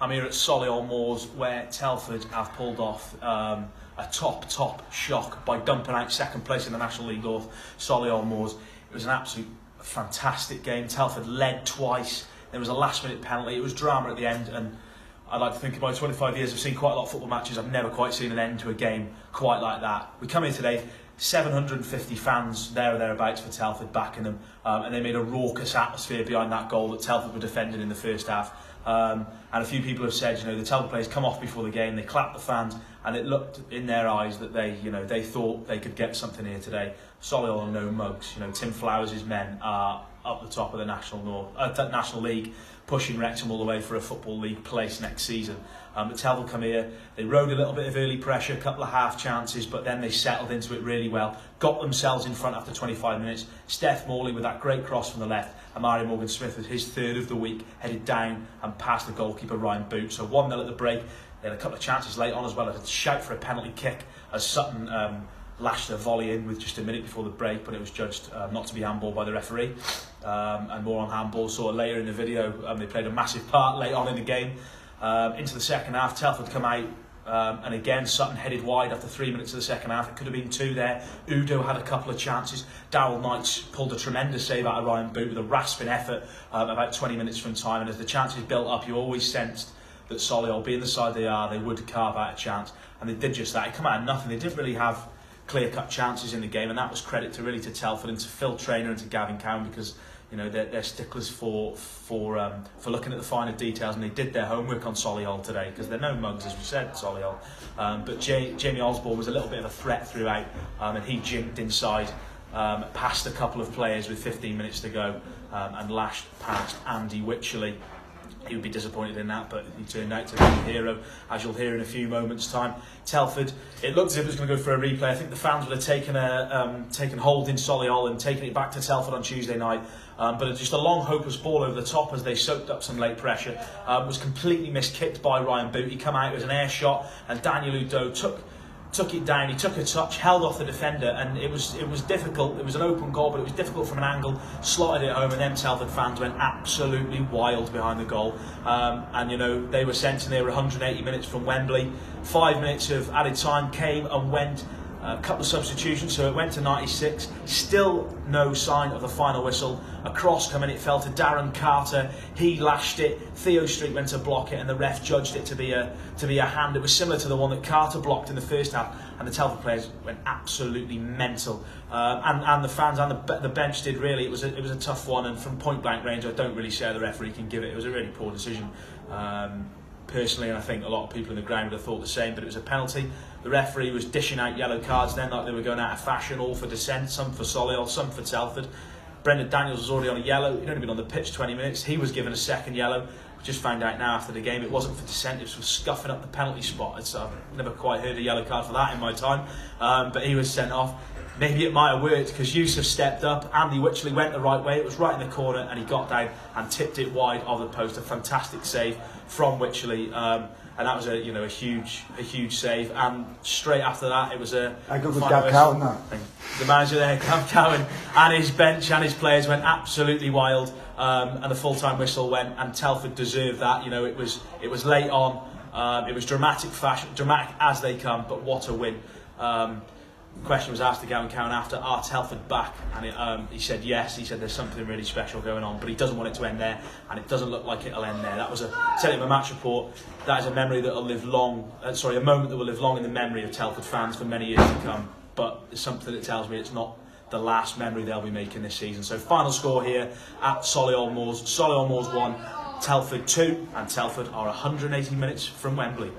I'm here at Solihull Moors, where Telford have pulled off a top shock by dumping out second place in the National League North, Solihull Moors. It was an absolute fantastic game. Telford led twice. There was a last-minute penalty. It was drama at the end, and I'd like to think in my 25 years I've seen quite a lot of football matches. I've never quite seen an end to a game quite like that. We come here today, 750 fans there or thereabouts for Telford backing them, and they made a raucous atmosphere behind that goal that Telford were defending in the first half. And a few people have said, the Telford players come off before the game, they clapped the fans, and it looked in their eyes that they thought they could get something here today. Solihull are no mugs. Tim Flowers' men are up the top of the National League, pushing Wrexham all the way for a Football League place next season. But Telford come here, they rode a little bit of early pressure, a couple of half chances, but then they settled into it really well, got themselves in front after 25 minutes. Steph Morley with that great cross from the left, and Mario Morgan-Smith with his third of the week, headed down and past the goalkeeper Ryan Boot. So 1-0 at the break. They had a couple of chances late on as well. A shout for a penalty kick as Sutton lashed a volley in with just a minute before the break, but it was judged not to be handball by the referee. And more on handball sort of later in the video. They played a massive part late on in the game. Into the second half, Telford come out, and again Sutton headed wide after 3 minutes of the second half. It could have been two there. Udo had a couple of chances. Darryl Knights pulled a tremendous save out of Ryan Boot with a rasping effort about 20 minutes from time, and as the chances built up, you always sensed that Solihull, being the side they are, they would carve out a chance, and they did just that. It came out of nothing. They didn't really have clear-cut chances in the game, and that was credit to Telford and to Phil Traynor and to Gavin Cowan, because they're sticklers for looking at the finer details, and they did their homework on Solihull today, because they're no mugs, as we said, Solihull. But Jamie Osborne was a little bit of a threat throughout, and he jinked inside past a couple of players with 15 minutes to go, and lashed past Andy Wycherley. He would be disappointed in that, but he turned out to be the hero, as you'll hear in a few moments' time. Telford, it looked as if it was going to go for a replay. I think the fans would have taken hold in Solihull and taken it back to Telford on Tuesday night. But just a long, hopeless ball over the top as they soaked up some late pressure. Was completely miskicked by Ryan Boot. He came out as an air shot, and Daniel Udo took it down. He took a touch, held off the defender, and it was difficult. It was an open goal, but it was difficult from an angle. Slotted it home, and then Telford fans went absolutely wild behind the goal. And they were sent, and they were 180 minutes from Wembley. 5 minutes of added time came and went. A couple of substitutions, so it went to 96. Still no sign of the final whistle. A cross coming, it fell to Darren Carter. He lashed it. Theo Street went to block it, and the ref judged it to be a hand. It was similar to the one that Carter blocked in the first half, and the Telford players went absolutely mental. And the fans and the bench did really. It was a tough one, and from point blank range, I don't really share the referee can give it. It was a really poor decision. Personally, and I think a lot of people in the ground would have thought the same, but it was a penalty. The referee was dishing out yellow cards then like they were going out of fashion, all for dissent, some for Solihull, some for Telford. Brendan Daniels was already on a yellow. He'd only been on the pitch 20 minutes. He was given a second yellow. We just found out now after the game it wasn't for dissent, it was for scuffing up the penalty spot. I've never quite heard a yellow card for that in my time, but he was sent off. Maybe it might have worked, because Yusuf stepped up. Andy Wycherley went the right way. It was right in the corner, and he got down and tipped it wide of the post. A fantastic save from Wycherley, and that was a huge save. And straight after that, it was a. I go with Gav Cowan. The manager there, Gav Cowan, and his bench and his players went absolutely wild. And the full-time whistle went, and Telford deserved that. It was late on. It was dramatic as they come, but what a win. The question was asked to Gavin Cowan after, are Telford back? And he said yes. He said there's something really special going on, but he doesn't want it to end there, and it doesn't look like it'll end there. That was said in my match report, that is a memory that will live long. A moment that will live long in the memory of Telford fans for many years to come. But it's something that tells me it's not the last memory they'll be making this season. So final score here at Solihull Moors. Solihull Moors 1, Telford 2, and Telford are 180 minutes from Wembley.